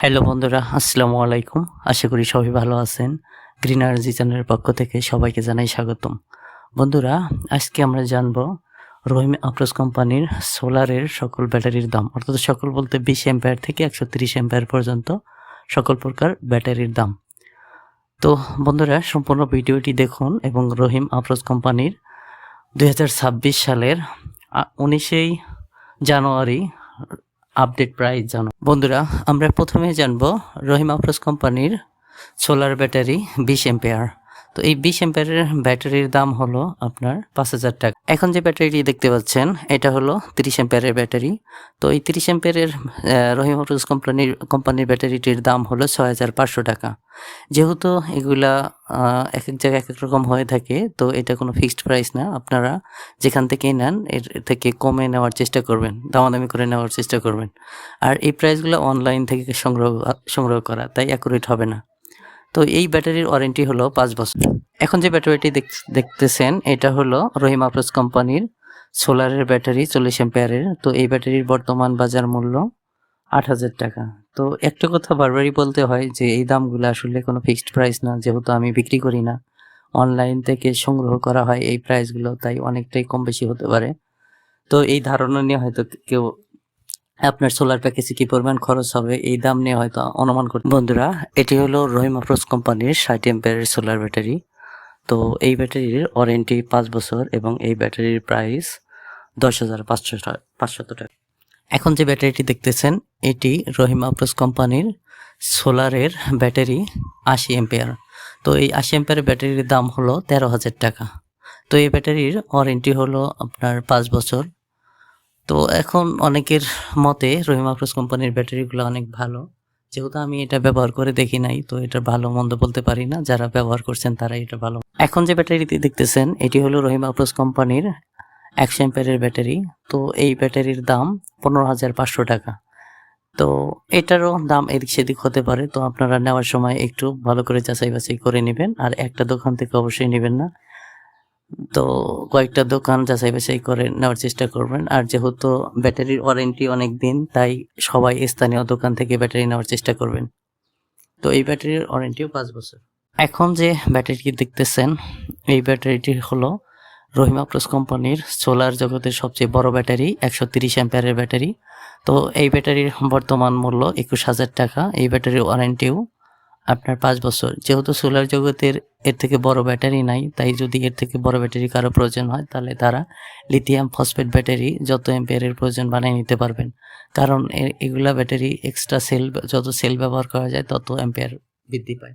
Hello বন্ধুরা, আসসালামু আলাইকুম। আশা করি সবাই ভালো আছেন। গ্রিন এনার্জি চ্যানেলের পক্ষ থেকে সবাইকে জানাই স্বাগতম। বন্ধুরা, আজকে আমরা জানব রহিম আফরোজ কোম্পানির সোলারের সকল ব্যাটারির দাম, অর্থাৎ সকল বলতে 20 অ্যাম্পিয়ার থেকে 130 অ্যাম্পিয়ার পর্যন্ত সকল প্রকার ব্যাটারির দাম। তো বন্ধুরা, সম্পূর্ণ ভিডিওটি দেখুন এবং রহিম আফরোজ কোম্পানির 2026 সালের 19 জানুয়ারি আপডেট প্রাইস জানো। বন্ধুরা, আমরা প্রথমে জানবো রহিম আফরোজ কোম্পানির সোলার ব্যাটারি 20 এম্পিয়ার। তো এই 20 এম্পিয়ারের ব্যাটারির দাম হলো আপনার 5,000 টাকা। এখন যে ব্যাটারিটি দেখতে পাচ্ছেন এটা হলো 30 এম্পিয়ারের ব্যাটারি। তো এই 30 এম্পিয়ারের রহিম আফরোজ কোম্পানির ব্যাটারিটির দাম হলো 6,500 টাকা। যেহেতু এগুলা এক এক জায়গায় এক এক রকম হয়ে থাকে, তো এটা কোনো ফিক্সড প্রাইস না। আপনারা যেখান থেকেই নেন এর থেকে কমে নেওয়ার চেষ্টা করবেন, দামাদামি করে নেওয়ার চেষ্টা করবেন। আর এই প্রাইসগুলো অনলাইন থেকে সংগ্রহ করা, তাই অ্যাকুরেট হবে না। তো এই ব্যাটারির ওয়ারেন্টি হলো 5 বছর। এখন যে ব্যাটারিটি দেখতেছেন এটা হলো রহিম আফরোজ কোম্পানির সোলারের ব্যাটারি 40 এম্পিয়ারের। তো এই ব্যাটারির বর্তমান বাজার মূল্য 8,000 টাকা। তো একটা কথা বারবারই বলতে হয় যে এই দামগুলো আসলে কোনো ফিক্সড প্রাইস না, যেহেতু আমি বিক্রি করি না, অনলাইন থেকে সংগ্রহ করা হয় এই প্রাইসগুলো, তাই অনেকটাই কম বেশি হতে পারে। তো এই ধারণা নিয়ে হয়তো কেউ আপনার সোলার প্যাকেজে কি পরিমাণ খরচ হবে এই দাম নিয়ে হয়তো অনুমান করতে। বন্ধুরা, এটি হলো রহিম আফরোজ কোম্পানির 60 এম্পিয়ারের সোলার ব্যাটারি। তো এই ব্যাটারির ওয়ারেন্টি 5 বছর এবং এই ব্যাটারির প্রাইস 10,500 টাকা। এখন যে ব্যাটারিটি দেখতেছেন এটি রহিম আফরোজ কোম্পানির সোলারের ব্যাটারি 80 এম্পিয়ার। তো এই 80 এম্পিয়ারের ব্যাটারির দাম হলো 13,000 টাকা। তো এই ব্যাটারির ওয়ারেন্টি হলো আপনার 5 বছর। তো এখন অনেকের মতে রহিম আফরোজ কোম্পানির ব্যাটারিগুলো অনেক ভালো, যেহেতু আমি এটা ব্যবহার করে দেখি নাই, তো এটা ভালো মন্দ বলতে পারি না। যারা ব্যবহার করছেন তারা এটা ভালো। এখন যে ব্যাটারিটি দেখতেছেন এটি হলো রহিম আফরোজ কোম্পানির 100 এম্পিয়ারের ব্যাটারি। তো এই ব্যাটারির দাম 15,500 টাকা। তো এটারও দাম এদিক সেদিক হতে পারে, তো আপনারা নেওয়ার সময় একটু ভালো করে যাচাই বাছাই করে নেবেন। আর একটা দোকান থেকে অবশ্যই নেবেন না, তো কয়েকটা দোকান যাচাই বাছাই করে নেওয়ার চেষ্টা করবেন। আর যেহেতু ব্যাটারির ওয়ারেন্টি অনেক দিন, তাই সবাই স্থানীয় দোকান থেকে ব্যাটারি নেওয়ার চেষ্টা করবেন। তো এই ব্যাটারির ওয়ারেন্টিও 5 বছর। এখন যে ব্যাটারিটি দেখতেছেন এই ব্যাটারিটি হলো রহিম আফরোজ কোম্পানির সোলার জগতের সবচেয়ে বড় ব্যাটারি, 130 অ্যাম্পিয়ারের ব্যাটারি। তো এই ব্যাটারির বর্তমান মূল্য 21,000 টাকা। এই ব্যাটারির ওয়ারেন্টিও আপনার 5 বছর। যেহেতু সোলার জগতের এর থেকে বড় ব্যাটারি নাই, তাই যদি এর থেকে বড় ব্যাটারি কারো প্রয়োজন হয় তাহলে তারা লিথিয়াম ফসফেট ব্যাটারি যত অ্যাম্পিয়ারের প্রয়োজন বানিয়ে নিতে পারবেন। কারণ এগুলা ব্যাটারি এক্সট্রা সেল, যত সেল ব্যবহার করা যায় তত অ্যাম্পিয়ার বৃদ্ধি পায়।